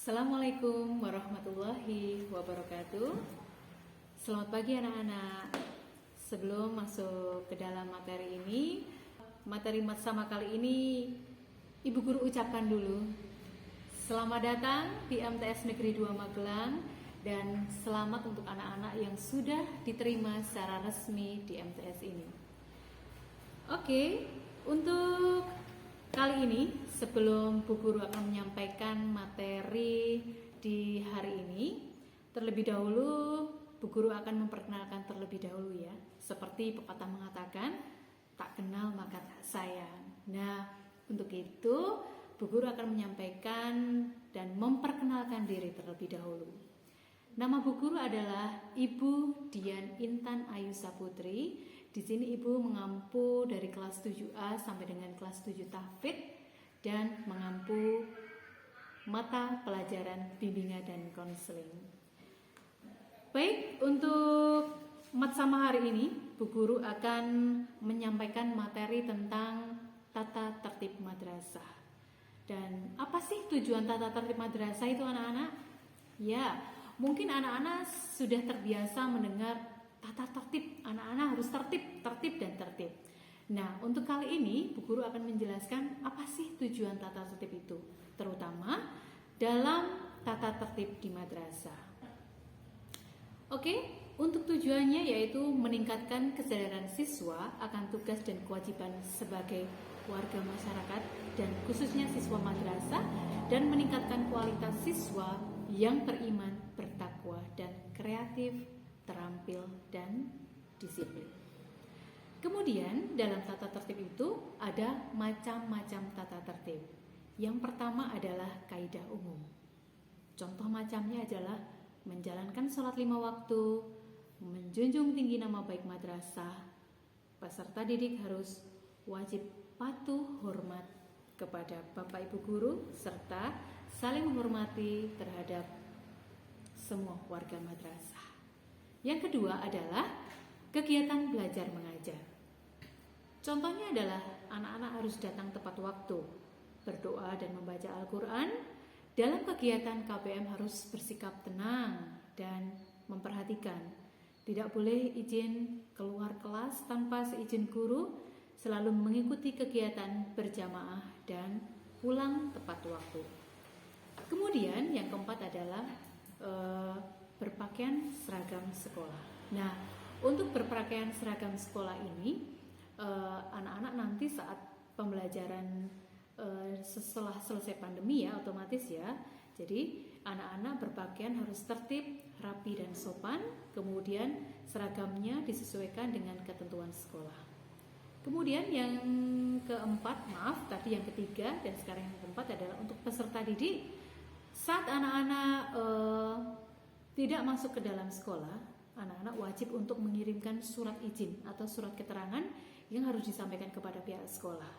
Assalamualaikum warahmatullahi wabarakatuh. Selamat pagi anak-anak. Sebelum masuk ke dalam materi ini, materi sama kali ini Ibu Guru ucapkan dulu selamat datang di MTS Negeri 2 Magelang dan selamat untuk anak-anak yang sudah diterima secara resmi di MTS ini. Oke, untuk kali ini sebelum Bu Guru akan menyampaikan materi di hari ini, terlebih dahulu Bu Guru akan memperkenalkan terlebih dahulu ya. Seperti pepatah mengatakan, tak kenal maka tak sayang. Nah, untuk itu Bu Guru akan menyampaikan dan memperkenalkan diri terlebih dahulu. Nama Bu Guru adalah Ibu Dian Intan Ayu Saputri. Di sini Ibu mengampu dari kelas 7A sampai dengan kelas 7 tahfidz dan mengampu mata pelajaran bimbingan dan konseling. Baik, untuk mat sama hari ini Bu Guru akan menyampaikan materi tentang tata tertib madrasah. Dan apa sih tujuan tata tertib madrasah itu anak-anak? Ya, mungkin anak-anak sudah terbiasa mendengar tata tertib, anak-anak harus tertib dan tertib. Nah, untuk kali ini Bu Guru akan menjelaskan apa sih tujuan tata tertib itu, terutama dalam tata tertib di madrasah. Oke, untuk tujuannya yaitu meningkatkan kesadaran siswa akan tugas dan kewajiban sebagai warga masyarakat dan khususnya siswa madrasah, dan meningkatkan kualitas siswa yang beriman, bertakwa dan kreatif, terampil dan disiplin. Kemudian dalam tata tertib itu ada macam-macam tata tertib. Yang pertama adalah kaidah umum. Contoh macamnya adalah menjalankan sholat 5 waktu, menjunjung tinggi nama baik madrasah, peserta didik harus wajib patuh hormat kepada Bapak Ibu guru serta saling menghormati terhadap semua warga madrasah. Yang kedua adalah kegiatan belajar mengajar. Contohnya adalah anak-anak harus datang tepat waktu, berdoa dan membaca Al-Quran. Dalam kegiatan KBM harus bersikap tenang dan memperhatikan. Tidak boleh izin keluar kelas tanpa seizin guru, selalu mengikuti kegiatan berjamaah dan pulang tepat waktu. Kemudian yang keempat adalah berpakaian seragam sekolah. Nah, untuk berpakaian seragam sekolah ini, anak-anak nanti saat pembelajaran setelah selesai pandemi ya, otomatis ya. Jadi anak-anak berpakaian harus tertib, rapi dan sopan. Kemudian seragamnya disesuaikan dengan ketentuan sekolah. Kemudian yang keempat, tadi yang ketiga dan sekarang yang keempat adalah untuk peserta didik. Saat anak-anak tidak masuk ke dalam sekolah, anak-anak wajib untuk mengirimkan surat izin atau surat keterangan yang harus disampaikan kepada pihak sekolah.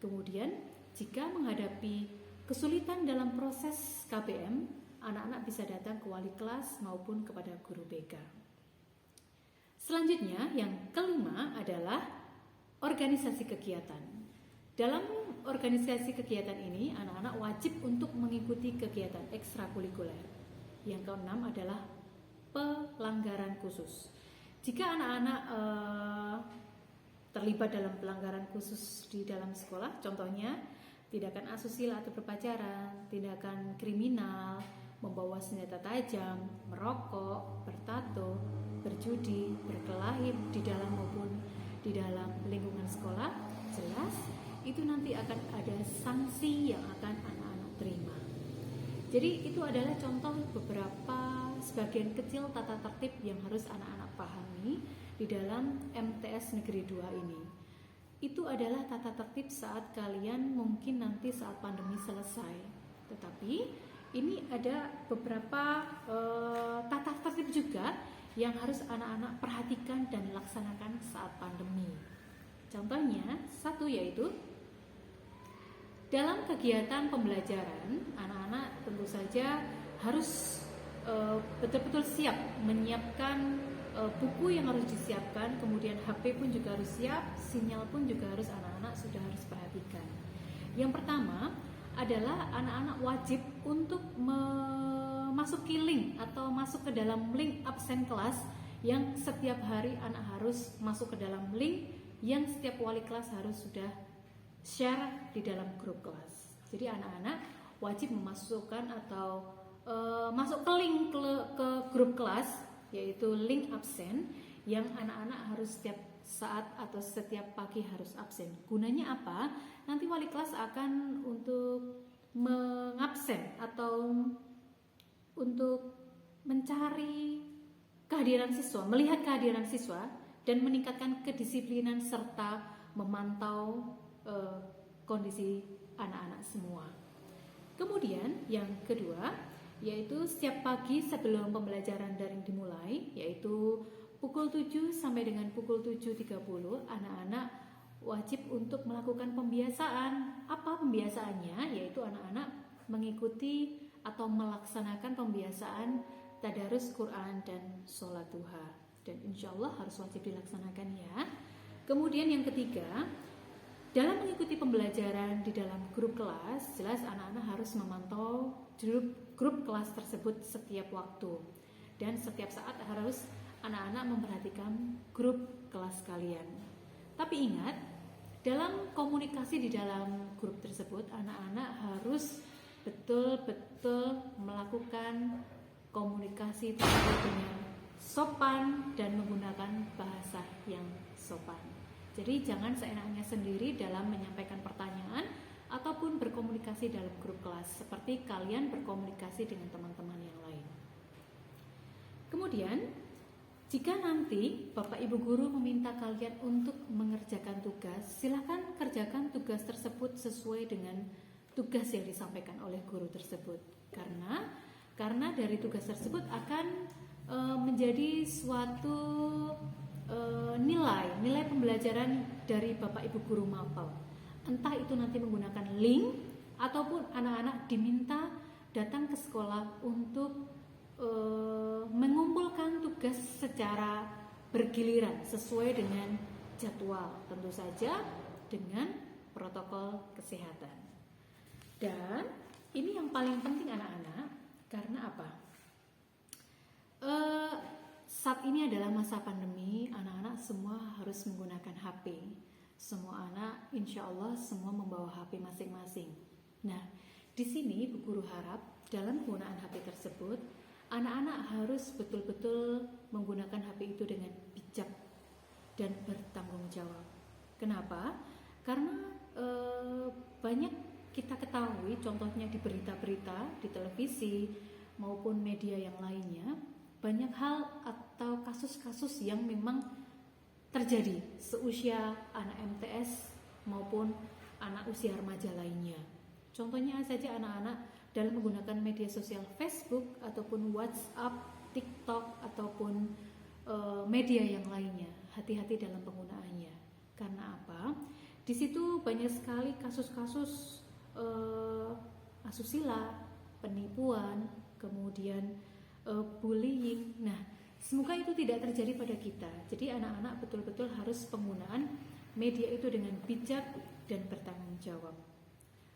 Kemudian, jika menghadapi kesulitan dalam proses KBM, anak-anak bisa datang ke wali kelas maupun kepada guru BK. Selanjutnya, yang kelima adalah organisasi kegiatan. Dalam organisasi kegiatan ini, anak-anak wajib untuk mengikuti kegiatan ekstrakurikuler. Yang keenam adalah pelanggaran khusus. Jika anak-anak terlibat dalam pelanggaran khusus di dalam sekolah, contohnya tindakan asusila atau berpacaran, tindakan kriminal, membawa senjata tajam, merokok, bertato, berjudi, berkelahi di dalam maupun di dalam lingkungan sekolah, jelas itu nanti akan ada sanksi yang akan anak-anak terima. Jadi itu adalah contoh beberapa sebagian kecil tata tertib yang harus anak-anak pahami di dalam MTS Negeri 2 ini. Itu adalah tata tertib saat kalian mungkin nanti saat pandemi selesai. Tetapi ini ada beberapa tata tertib juga yang harus anak-anak perhatikan dan laksanakan saat pandemi. Contohnya, satu yaitu dalam kegiatan pembelajaran, anak-anak tentu saja harus betul-betul siap menyiapkan buku yang harus disiapkan, kemudian HP pun juga harus siap, sinyal pun juga harus anak-anak sudah harus perhatikan. Yang pertama, adalah anak-anak wajib untuk memasuki link atau masuk ke dalam link absen kelas yang setiap hari anak harus masuk ke dalam link yang setiap wali kelas harus sudah share di dalam grup kelas. Jadi anak-anak wajib memasukkan atau masuk ke link ke grup kelas, yaitu link absen yang anak-anak harus setiap saat atau setiap pagi harus absen. Gunanya apa? Nanti wali kelas akan untuk mengabsen atau untuk mencari kehadiran siswa, melihat kehadiran siswa dan meningkatkan kedisiplinan serta memantau kondisi anak-anak semua. Kemudian yang kedua, yaitu setiap pagi sebelum pembelajaran daring dimulai, yaitu pukul 7 sampai dengan pukul 7.30, anak-anak wajib untuk melakukan pembiasaan. Apa pembiasaannya? Yaitu anak-anak mengikuti atau melaksanakan pembiasaan tadarus Quran dan sholat duha. Dan insya Allah harus wajib dilaksanakan ya. Kemudian yang ketiga, dalam mengikuti pembelajaran di dalam grup kelas, jelas anak-anak harus memantau grup kelas tersebut setiap waktu. Dan setiap saat harus anak-anak memperhatikan grup kelas kalian. Tapi ingat, dalam komunikasi di dalam grup tersebut, anak-anak harus betul-betul melakukan komunikasi tersebut dengan sopan dan menggunakan bahasa yang sopan. Jadi jangan seenaknya sendiri dalam menyampaikan pertanyaan ataupun berkomunikasi dalam grup kelas, seperti kalian berkomunikasi dengan teman-teman yang lain. Kemudian, jika nanti Bapak Ibu Guru meminta kalian untuk mengerjakan tugas, silakan kerjakan tugas tersebut sesuai dengan tugas yang disampaikan oleh guru tersebut. Karena dari tugas tersebut akan menjadi suatu nilai pembelajaran dari Bapak Ibu Guru mapel. Entah itu nanti menggunakan link ataupun anak-anak diminta datang ke sekolah untuk mengumpulkan tugas secara bergiliran sesuai dengan jadwal, tentu saja dengan protokol kesehatan. Dan ini yang paling penting anak-anak, karena apa? Saat ini adalah masa pandemi, anak-anak semua harus menggunakan HP. Semua anak insya Allah semua membawa HP masing-masing. Nah, di sini Bu Guru harap dalam penggunaan HP tersebut anak-anak harus betul-betul menggunakan HP itu dengan bijak dan bertanggung jawab. Kenapa? Karena banyak kita ketahui, contohnya di berita-berita, di televisi maupun media yang lainnya, banyak hal atau kasus-kasus yang memang terjadi seusia anak MTS maupun anak usia remaja lainnya. Contohnya saja anak-anak dalam menggunakan media sosial Facebook ataupun WhatsApp, TikTok ataupun media yang lainnya. Hati-hati dalam penggunaannya. Karena apa? Di situ banyak sekali kasus-kasus asusila, penipuan, kemudian bullying. Nah, semoga itu tidak terjadi pada kita. Jadi anak-anak betul-betul harus penggunaan media itu dengan bijak dan bertanggung jawab.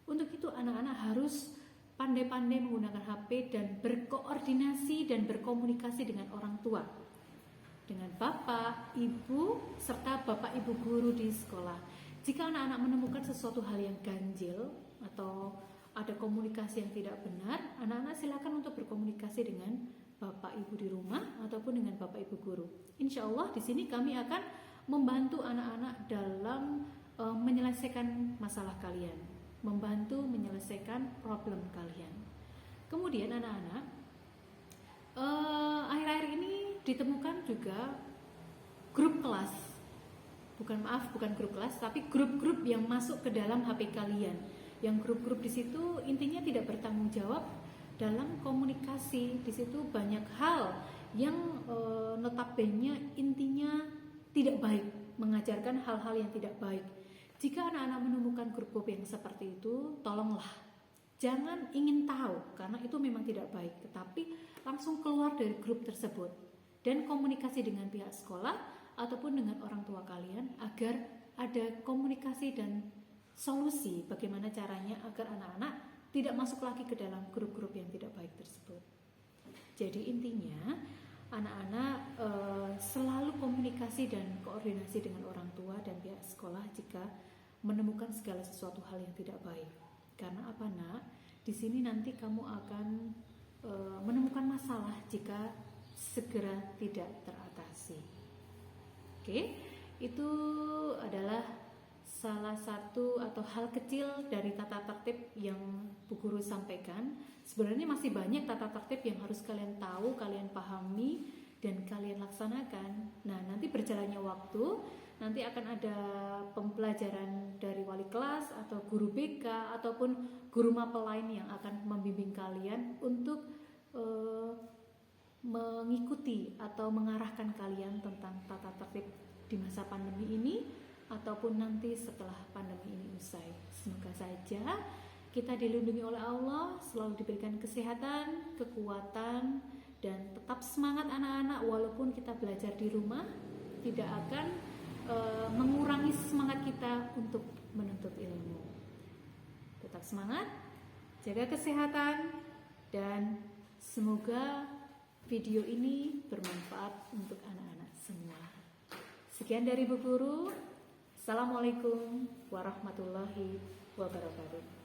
Untuk itu anak-anak harus pandai-pandai menggunakan HP dan berkoordinasi dan berkomunikasi dengan orang tua, dengan bapak, ibu, serta bapak ibu guru di sekolah. Jika anak-anak menemukan sesuatu hal yang ganjil atau ada komunikasi yang tidak benar, anak-anak silakan untuk berkomunikasi dengan bapak ibu di rumah ataupun dengan bapak ibu guru. Insya Allah di sini kami akan membantu anak-anak dalam menyelesaikan masalah kalian, membantu menyelesaikan problem kalian. Kemudian anak-anak, akhir-akhir ini ditemukan juga grup kelas, bukan grup kelas, tapi grup-grup yang masuk ke dalam HP kalian. Yang grup-grup di situ intinya tidak bertanggung jawab dalam komunikasi. Di situ banyak hal yang notabene intinya tidak baik, mengajarkan hal-hal yang tidak baik. Jika anak-anak menemukan grup-grup yang seperti itu, tolonglah jangan ingin tahu, karena itu memang tidak baik, tetapi langsung keluar dari grup tersebut dan komunikasi dengan pihak sekolah ataupun dengan orang tua kalian agar ada komunikasi dan solusi bagaimana caranya agar anak-anak tidak masuk lagi ke dalam grup-grup yang tidak baik tersebut. Jadi intinya anak-anak selalu komunikasi dan koordinasi dengan orang tua dan pihak sekolah jika menemukan segala sesuatu hal yang tidak baik. Karena apa, Nak? Di sini nanti kamu akan menemukan masalah jika segera tidak teratasi. Oke, itu adalah salah satu atau hal kecil dari tata tertib yang Bu Guru sampaikan. Sebenarnya masih banyak tata tertib yang harus kalian tahu, kalian pahami, dan kalian laksanakan. Nah, nanti berjalannya waktu, nanti akan ada pembelajaran dari wali kelas atau guru BK ataupun guru mapel lain yang akan membimbing kalian untuk mengikuti atau mengarahkan kalian tentang tata tertib di masa pandemi ini ataupun nanti setelah pandemi ini usai. Semoga saja kita dilindungi oleh Allah, selalu diberikan kesehatan, kekuatan, dan tetap semangat anak-anak walaupun kita belajar di rumah, tidak akan mengurangi semangat kita untuk menuntut ilmu. Tetap semangat, jaga kesehatan, dan semoga video ini bermanfaat untuk anak-anak semua. Sekian dari Bu Guru. Assalamualaikum warahmatullahi wabarakatuh.